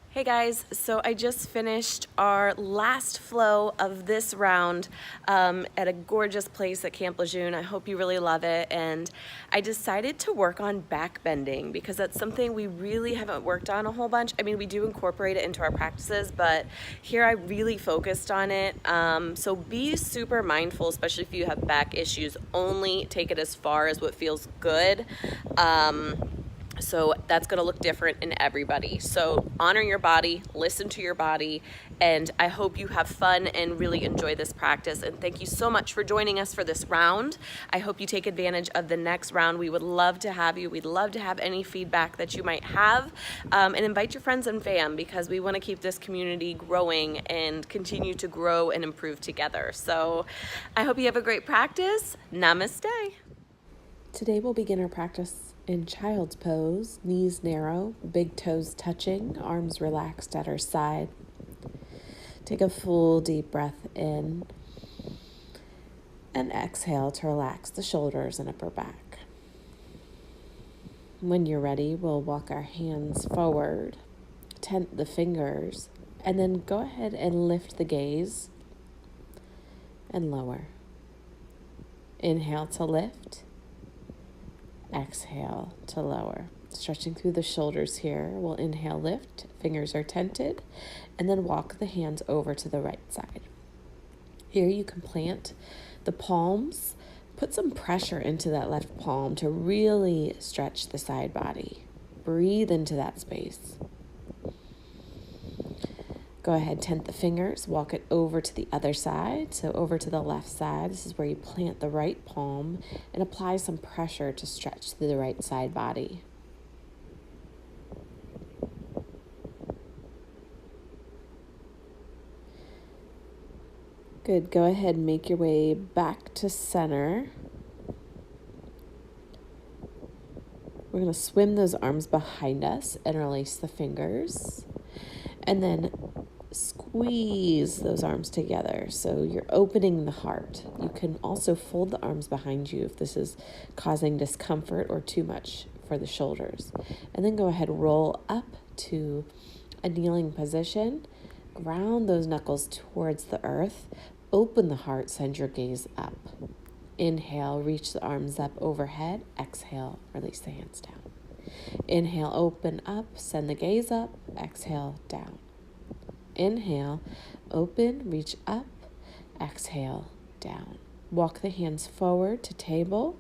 Hey guys, so I just finished our last flow of this round at a gorgeous place at Camp Lejeune. I hope you really love it. And I decided to work on back bending because that's something we really haven't worked on a whole bunch. I mean, we do incorporate it into our practices, but here I really focused on it. So be super mindful, especially if you have back issues. Only take it as far as what feels good. So that's going to look different in everybody. So honor your body, listen to your body, and I hope you have fun and really enjoy this practice. And thank you so much for joining us for this round. I hope you take advantage of the next round. We would love to have you. We'd love to have any feedback that you might have, and invite your friends and fam because we want to keep this community growing and continue to grow and improve together. So I hope you have a great practice. Namaste. Today we'll begin our practice in child's pose, knees narrow, big toes touching, arms relaxed at our side. Take a full deep breath in and exhale to relax the shoulders and upper back. When you're ready, we'll walk our hands forward, tent the fingers, and then go ahead and lift the gaze and lower. Inhale to lift. Exhale to lower. Stretching through the shoulders here. We'll inhale, lift, fingers are tented, and then walk the hands over to the right side. Here you can plant the palms. Put some pressure into that left palm to really stretch the side body. Breathe into that space. Go ahead, tent the fingers, walk it over to the other side. So over to the left side, this is where you plant the right palm and apply some pressure to stretch through the right side body. Good, go ahead and make your way back to center. We're going to swim those arms behind us, interlace the fingers, and then squeeze those arms together so you're opening the heart. You can also fold the arms behind you if this is causing discomfort or too much for the shoulders. And then go ahead, roll up to a kneeling position. Ground those knuckles towards the earth. Open the heart, send your gaze up. Inhale, reach the arms up overhead. Exhale, release the hands down. Inhale, open up, send the gaze up. Exhale, down. Inhale, open, reach up, exhale, down. Walk the hands forward to table.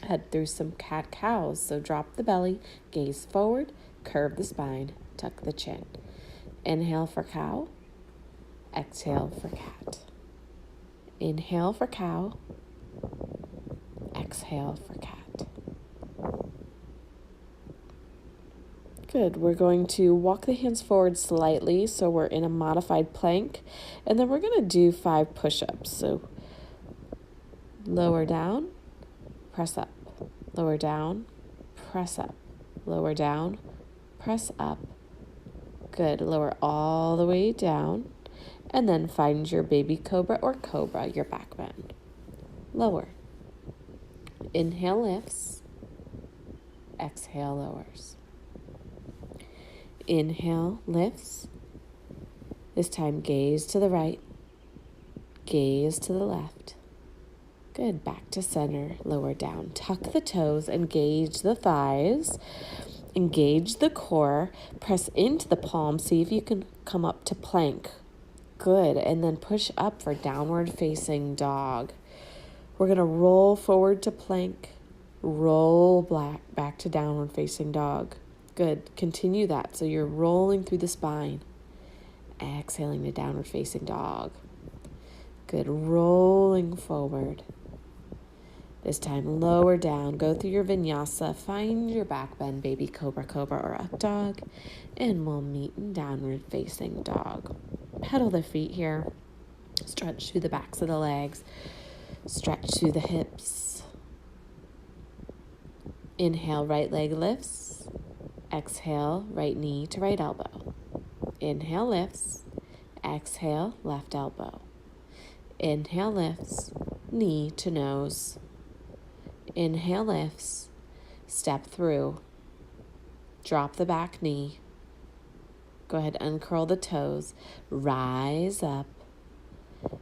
Head through some cat-cows. So drop the belly, gaze forward, curve the spine, tuck the chin. Inhale for cow, exhale for cat. Inhale for cow, exhale for cat. Good. We're going to walk the hands forward slightly so we're in a modified plank. And then we're going to do 5 push-ups. So lower down, press up. Lower down, press up. Lower down, press up. Good. Lower all the way down. And then find your baby cobra or cobra, your back bend. Lower. Inhale lifts. Exhale lowers. Inhale, lifts. This time, gaze to the right, gaze to the left. Good, back to center, lower down. Tuck the toes, engage the thighs, engage the core, press into the palm, see if you can come up to plank. Good, and then push up for downward facing dog. We're gonna roll forward to plank, roll back to downward facing dog. Good. Continue that. So you're rolling through the spine. Exhaling to downward facing dog. Good. Rolling forward. This time lower down. Go through your vinyasa. Find your back bend, baby cobra, cobra, or up dog. And we'll meet in downward facing dog. Pedal the feet here. Stretch through the backs of the legs. Stretch through the hips. Inhale, right leg lifts. Exhale, right knee to right elbow. Inhale, lifts. Exhale, left elbow. Inhale, lifts. Knee to nose. Inhale, lifts. Step through. Drop the back knee. Go ahead, uncurl the toes. Rise up.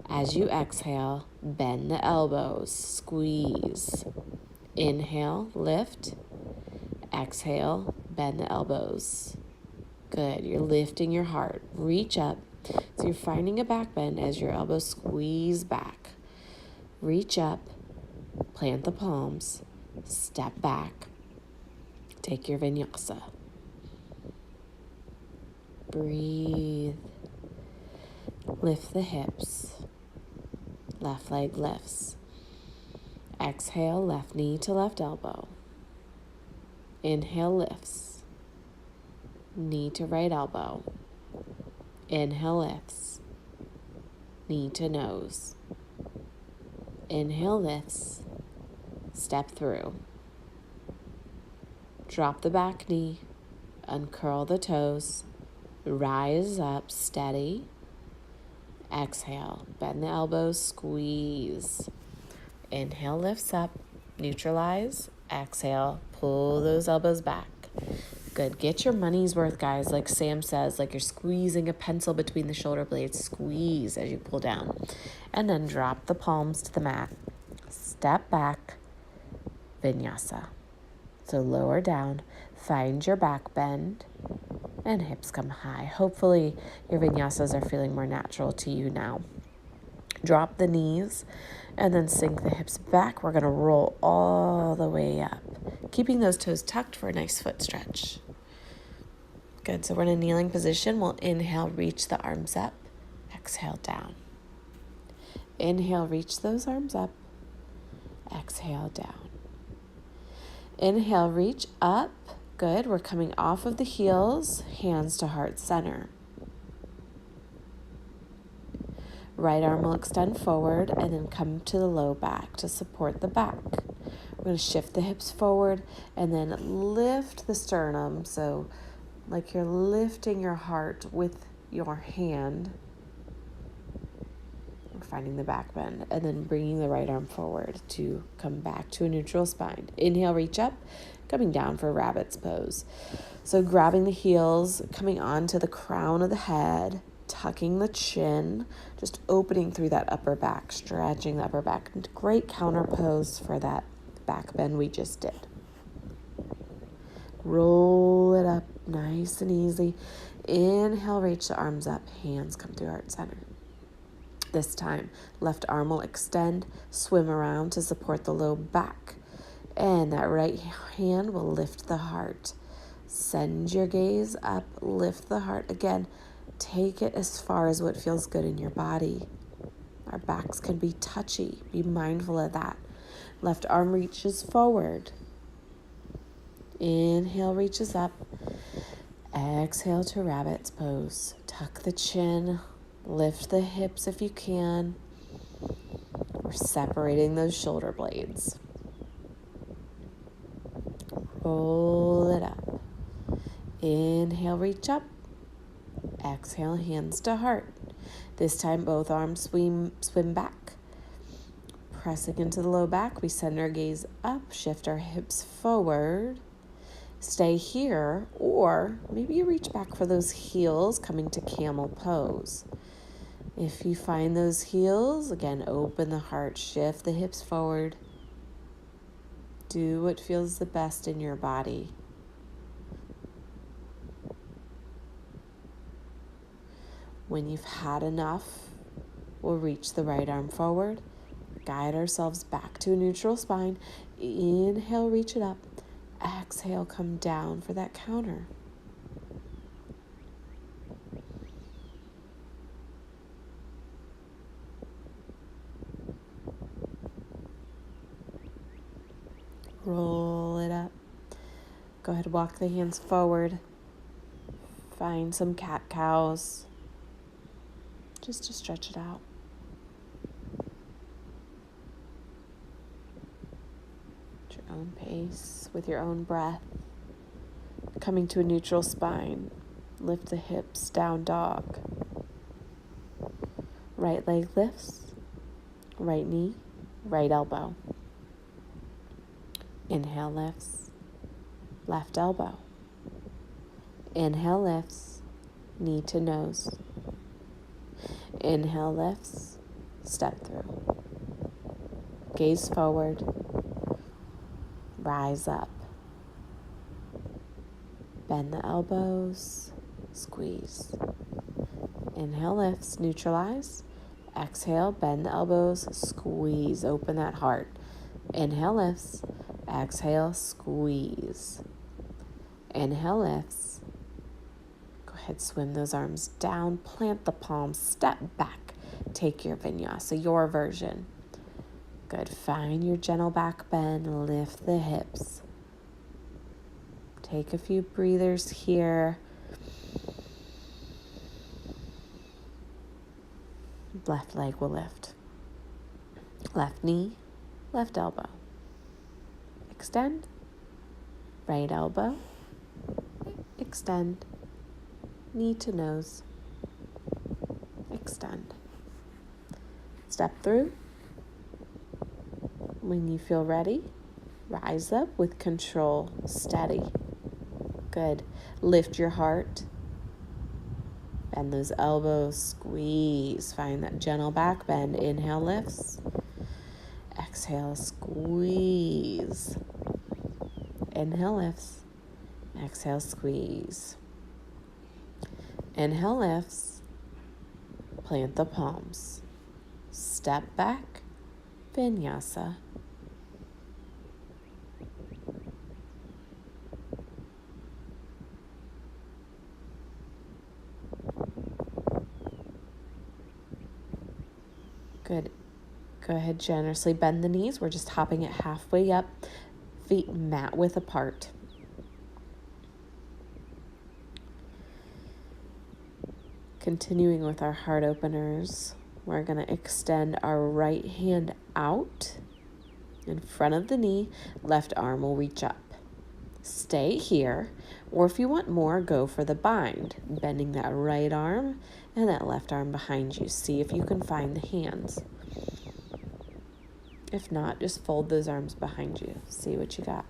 As you exhale, bend the elbows. Squeeze. Inhale, lift. Exhale, bend the elbows. Good. You're lifting your heart. Reach up. So you're finding a back bend as your elbows squeeze back. Reach up. Plant the palms. Step back. Take your vinyasa. Breathe. Lift the hips. Left leg lifts. Exhale, left knee to left elbow. Inhale, lifts. Knee to right elbow. Inhale, lifts. Knee to nose. Inhale, lifts. Step through. Drop the back knee. Uncurl the toes. Rise up, steady. Exhale, bend the elbows, squeeze. Inhale, lifts up, neutralize. Exhale, pull those elbows back. Good. Get your money's worth, guys. Like Sam says, like you're squeezing a pencil between the shoulder blades. Squeeze as you pull down. And then drop the palms to the mat. Step back, vinyasa. So lower down, find your back bend, and hips come high. Hopefully your vinyasas are feeling more natural to you now. Drop the knees and then sink the hips back. We're going to roll all the way up, keeping those toes tucked for a nice foot stretch. Good. So we're in a kneeling position. We'll inhale, reach the arms up. Exhale, down. Inhale, reach those arms up. Exhale, down. Inhale, reach up. Good. We're coming off of the heels, hands to heart center. Right arm will extend forward and then come to the low back to support the back. We're going to shift the hips forward and then lift the sternum. So like you're lifting your heart with your hand. We're finding the back bend and then bringing the right arm forward to come back to a neutral spine. Inhale, reach up, coming down for rabbit's pose. So grabbing the heels, coming onto the crown of the head, tucking the chin, just opening through that upper back, stretching the upper back. Great counter pose for that back bend we just did. Roll it up nice and easy. Inhale, reach the arms up, hands come through heart center. This time, left arm will extend, swim around to support the low back. And that right hand will lift the heart. Send your gaze up, lift the heart. Again, take it as far as what feels good in your body. Our backs can be touchy. Be mindful of that. Left arm reaches forward. Inhale, reaches up. Exhale to rabbit's pose. Tuck the chin. Lift the hips if you can. We're separating those shoulder blades. Roll it up. Inhale, reach up. Exhale, hands to heart. This time, both arms swim back. Pressing into the low back, we send our gaze up, shift our hips forward. Stay here, or maybe you reach back for those heels, coming to camel pose. If you find those heels, again, open the heart, shift the hips forward. Do what feels the best in your body. When you've had enough, we'll reach the right arm forward, guide ourselves back to a neutral spine. Inhale, reach it up. Exhale, come down for that counter. Roll it up. Go ahead, walk the hands forward. Find some cat-cows. Just to stretch it out. At your own pace, with your own breath. Coming to a neutral spine. Lift the hips, down dog. Right leg lifts. Right knee, right elbow. Inhale, lifts. Left elbow. Inhale lifts, knee to nose. Inhale lifts, step through. Gaze forward, rise up. Bend the elbows, squeeze. Inhale lifts, neutralize. Exhale, bend the elbows, squeeze, open that heart. Inhale lifts, exhale, squeeze. Inhale lifts. Go ahead, swim those arms down, plant the palms, step back. Take your vinyasa, your version. Good, find your gentle back bend, lift the hips. Take a few breathers here. Left leg will lift. Left knee, left elbow. Extend. Right elbow. Extend. Knee to nose. Extend. Step through. When you feel ready, rise up with control, steady. Good. Lift your heart. Bend those elbows, squeeze. Find that gentle back bend. Inhale, lifts. Exhale, squeeze. Inhale, lifts. Exhale, squeeze. Inhale, lifts. Plant the palms. Step back. Vinyasa. Good. Go ahead, generously bend the knees. We're just hopping it halfway up. Feet mat width apart. Continuing with our heart openers, we're going to extend our right hand out in front of the knee. Left arm will reach up. Stay here, or if you want more, go for the bind. Bending that right arm and that left arm behind you. See if you can find the hands. If not, just fold those arms behind you. See what you got.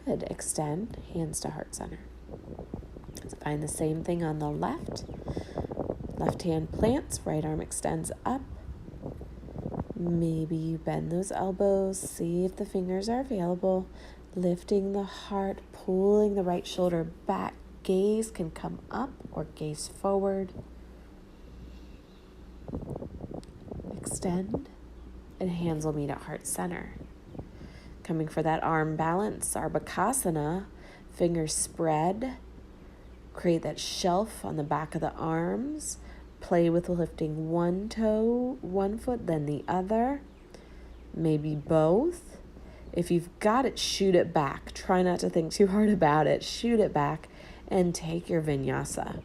Good. Extend, hands to heart center. Let's find the same thing on the left. Left hand plants, right arm extends up. Maybe you bend those elbows, see if the fingers are available. Lifting the heart, pulling the right shoulder back. Gaze can come up or gaze forward. Extend, and hands will meet at heart center. Coming for that arm balance, our Bakasana, fingers spread. Create that shelf on the back of the arms. Play with lifting one toe, one foot, then the other. Maybe both. If you've got it, shoot it back. Try not to think too hard about it. Shoot it back and take your vinyasa.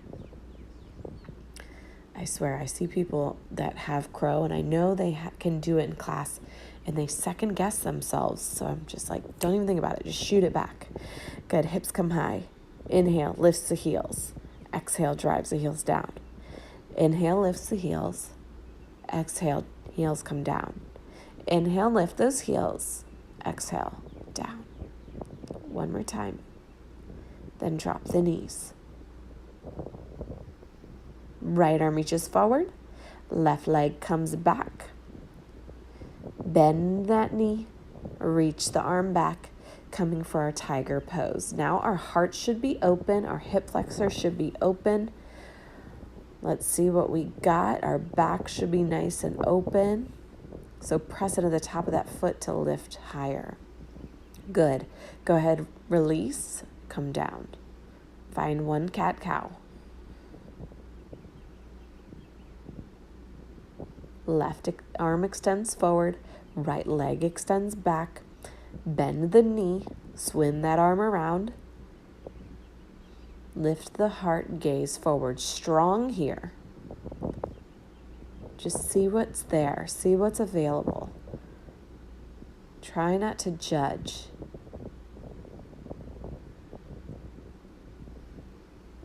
I swear, I see people that have crow, and I know they can do it in class, and they second guess themselves. So I'm just like, don't even think about it. Just shoot it back. Good. Hips come high. Inhale, lifts the heels. Exhale, drives the heels down. Inhale, lifts the heels. Exhale, heels come down. Inhale, lift those heels. Exhale, down. One more time. Then drop the knees. Right arm reaches forward. Left leg comes back. Bend that knee. Reach the arm back. Coming for our tiger pose. Now our heart should be open. Our hip flexor should be open. Let's see what we got. Our back should be nice and open. So press into the top of that foot to lift higher. Good. Go ahead, release, come down. Find one cat-cow. Left arm extends forward, right leg extends back. Bend the knee, swim that arm around. Lift the heart, gaze forward. Strong here. Just see what's there. See what's available. Try not to judge.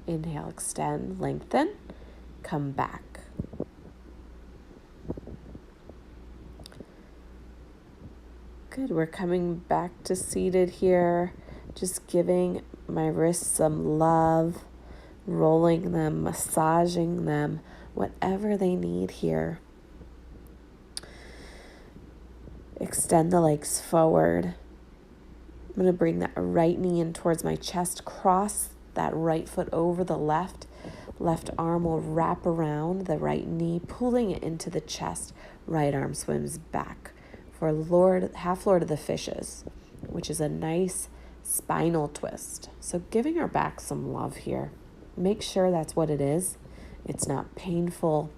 Inhale, extend, lengthen, come back. Good, we're coming back to seated here. Just giving my wrists some love, rolling them, massaging them, whatever they need here. Extend the legs forward. I'm going to bring that right knee in towards my chest, cross that right foot over the left. Left arm will wrap around the right knee, pulling it into the chest. Right arm swims back for half Lord of the Fishes, which is a nice spinal twist. So giving our back some love here. Make sure that's what it is. It's not painful.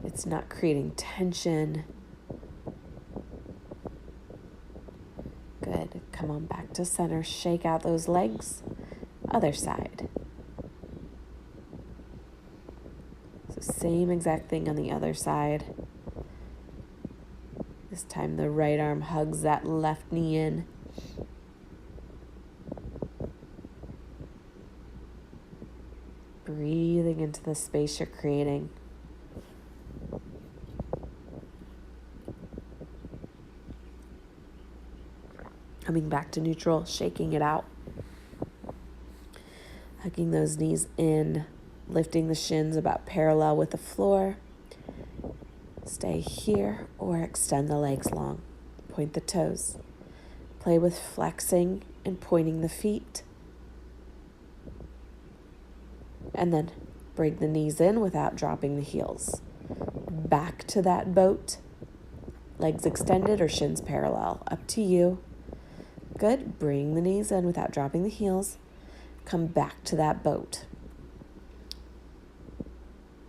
It's not creating tension. Good. Come on back to center. Shake out those legs. Other side. So same exact thing on the other side. This time the right arm hugs that left knee in. Breathing into the space you're creating. Coming back to neutral, shaking it out. Hugging those knees in, lifting the shins about parallel with the floor. Stay here or extend the legs long. Point the toes. Play with flexing and pointing the feet. And then bring the knees in without dropping the heels. Back to that boat. Legs extended or shins parallel. Up to you. Good. Bring the knees in without dropping the heels. Come back to that boat.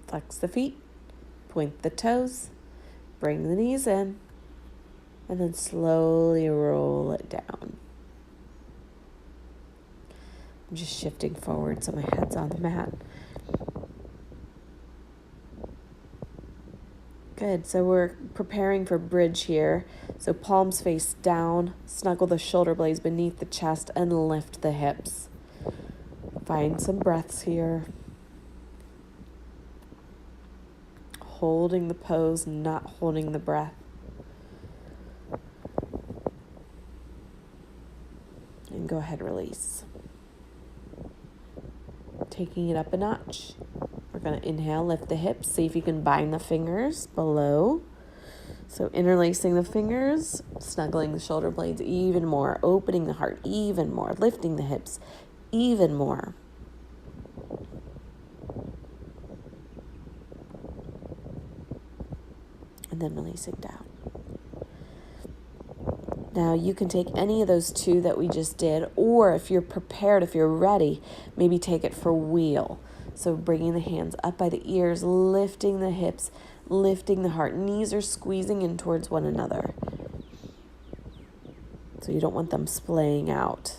Flex the feet. Point the toes. Bring the knees in. And then slowly roll it down. I'm just shifting forward so my head's on the mat. Good. So we're preparing for bridge here. So palms face down, snuggle the shoulder blades beneath the chest, and lift the hips. Find some breaths here. Holding the pose, not holding the breath. And go ahead, release. Taking it up a notch. We're going to inhale, lift the hips. See if you can bind the fingers below. So interlacing the fingers, snuggling the shoulder blades even more, opening the heart even more, lifting the hips even more. And then releasing down. Now you can take any of those two that we just did, or if you're prepared, if you're ready, maybe take it for wheel. So bringing the hands up by the ears, lifting the hips, lifting the heart. Knees are squeezing in towards one another. So you don't want them splaying out.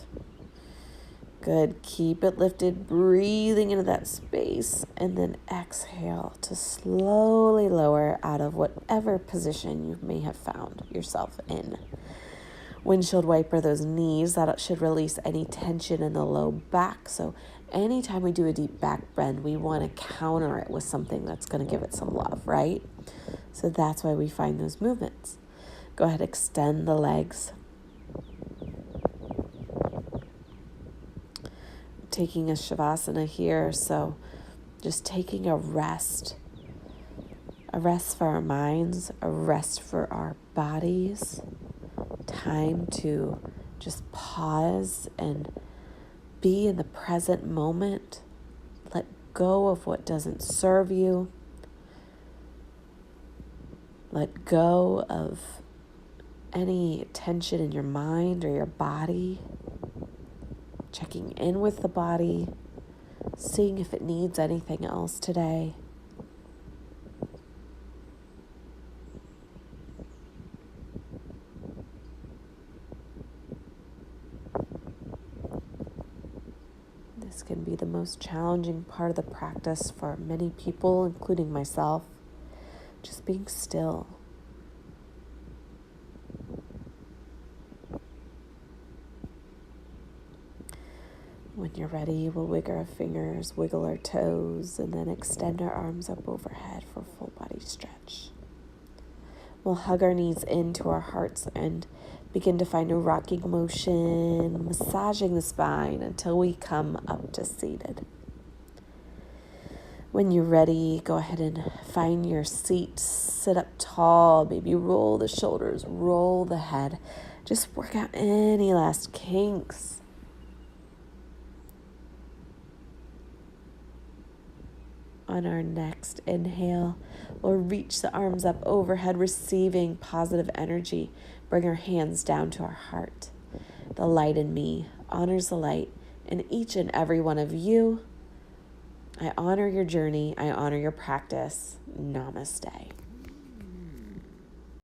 Good. Keep it lifted, breathing into that space, and then exhale to slowly lower out of whatever position you may have found yourself in. Windshield wiper those knees. That should release any tension in the low back. So anytime we do a deep back bend, we want to counter it with something that's going to give it some love, right? So that's why we find those movements. Go ahead, extend the legs. Taking a shavasana here, so just taking a rest for our minds, a rest for our bodies, time to just pause and be in the present moment, let go of what doesn't serve you, let go of any tension in your mind or your body. Checking in with the body, seeing if it needs anything else today. This can be the most challenging part of the practice for many people, including myself. Just being still. When you're ready, we'll wiggle our fingers, wiggle our toes, and then extend our arms up overhead for a full body stretch. We'll hug our knees into our hearts and begin to find a rocking motion, massaging the spine until we come up to seated. When you're ready, go ahead and find your seat. Sit up tall, maybe roll the shoulders, roll the head. Just work out any last kinks. On our next inhale, we'll reach the arms up overhead, receiving positive energy. Bring our hands down to our heart. The light in me honors the light in each and every one of you. I honor your journey. I honor your practice. Namaste.